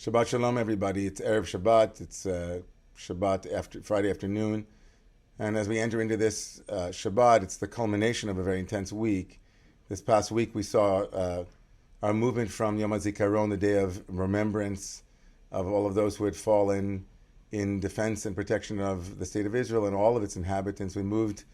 Shabbat Shalom, everybody. It's Erev Shabbat. It's Shabbat Friday afternoon. And as we enter into this Shabbat, it's the culmination of a very intense week. This past week, we saw our movement from Yom HaZikaron, the day of remembrance of all of those who had fallen in defense and protection of the state of Israel and all of its inhabitants. We moved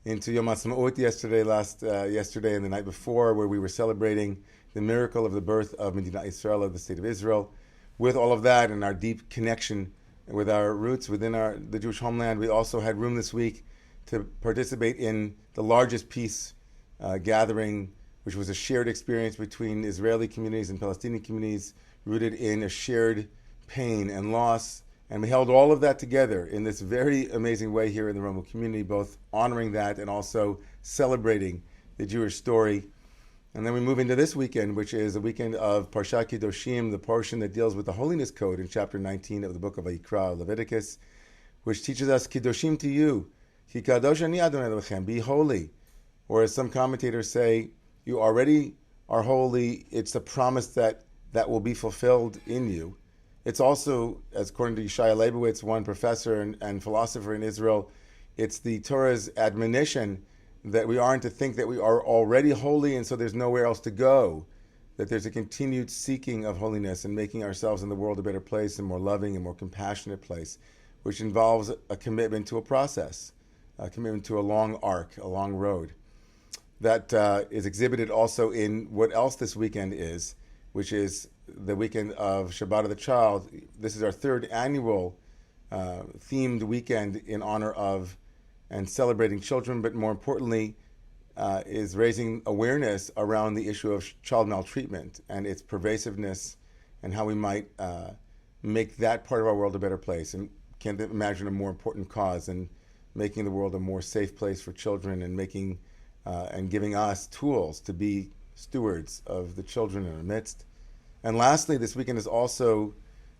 into Yom HaSma'ut yesterday and the night before, where we were celebrating the miracle of the birth of Medina Israel, of the state of Israel. With all of that and our deep connection with our roots within the Jewish homeland, we also had room this week to participate in the largest peace gathering, which was a shared experience between Israeli communities and Palestinian communities, rooted in a shared pain and loss. And we held all of that together in this very amazing way here in the Romu community, both honoring that and also celebrating the Jewish story. And then we move into this weekend, which is a weekend of Parshat Kedoshim, the portion that deals with the holiness code in chapter 19 of the book of Vayikra, Leviticus, which teaches us Kedoshim to you, Ki Kadosh Ani Adonai Elohechem, be holy. Or as some commentators say, you already are holy. It's a promise that will be fulfilled in you. It's also, as according to Yeshaya Leibowitz, one professor and philosopher in Israel, it's the Torah's admonition that we aren't to think that we are already holy and so there's nowhere else to go, that there's a continued seeking of holiness and making ourselves in the world a better place, a more loving and more compassionate place, which involves a commitment to a process, a commitment to a long arc, a long road. That is exhibited also in what else this weekend is, which is the weekend of Shabbat of the Child. This is our third annual themed weekend in honor of and celebrating children, but more importantly, is raising awareness around the issue of child maltreatment and its pervasiveness and how we might make that part of our world a better place. And can't imagine a more important cause than making the world a more safe place for children and making and giving us tools to be stewards of the children in our midst. And lastly, this weekend is also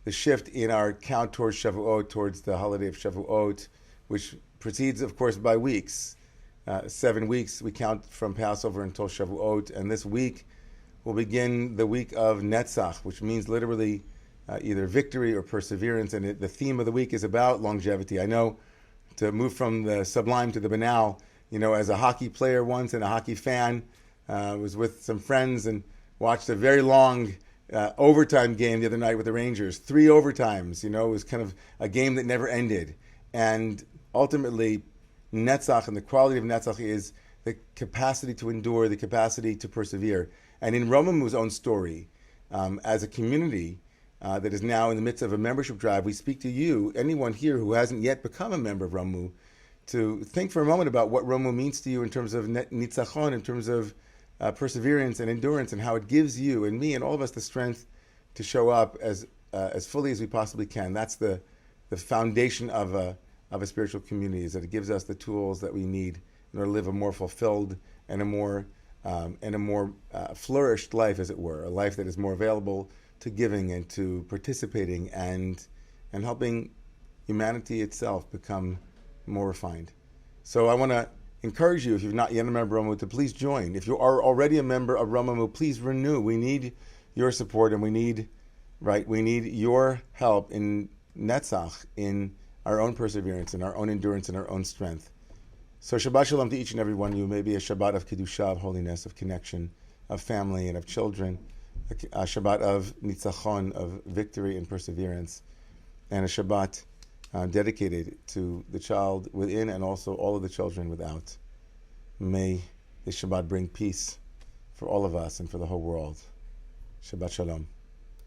the shift in our count towards Shavuot, towards the holiday of Shavuot, which proceeds, of course, by weeks. 7 weeks we count from Passover until Shavuot, and this week will begin the week of Netzach, which means literally either victory or perseverance, and the theme of the week is about longevity. I know, to move from the sublime to the banal, as a hockey player once and a hockey fan, was with some friends and watched a very long overtime game the other night with the Rangers. 3 overtimes, it was kind of a game that never ended. And ultimately, Netzach and the quality of Netzach is the capacity to endure, the capacity to persevere. And in Romu's own story, as a community that is now in the midst of a membership drive, we speak to you, anyone here who hasn't yet become a member of Romu, to think for a moment about what Romu means to you in terms of Nitzachon, in terms of perseverance and endurance, and how it gives you and me and all of us the strength to show up as fully as we possibly can. That's the foundation of a spiritual community, is that it gives us the tools that we need in order to live a more fulfilled and a more flourished life, as it were, a life that is more available to giving and to participating and helping humanity itself become more refined. So I want to encourage you, if you've not yet a member of Romu, to please join. If you are already a member of Romu, please renew. We need your support, and we need your help in Netzach, in our own perseverance, and our own endurance, and our own strength. So Shabbat Shalom to each and every one of you. Maybe a Shabbat of Kedusha, of holiness, of connection, of family, and of children. A Shabbat of Nitzachon, of victory and perseverance. And a Shabbat dedicated to the child within and also all of the children without. May this Shabbat bring peace for all of us and for the whole world. Shabbat Shalom.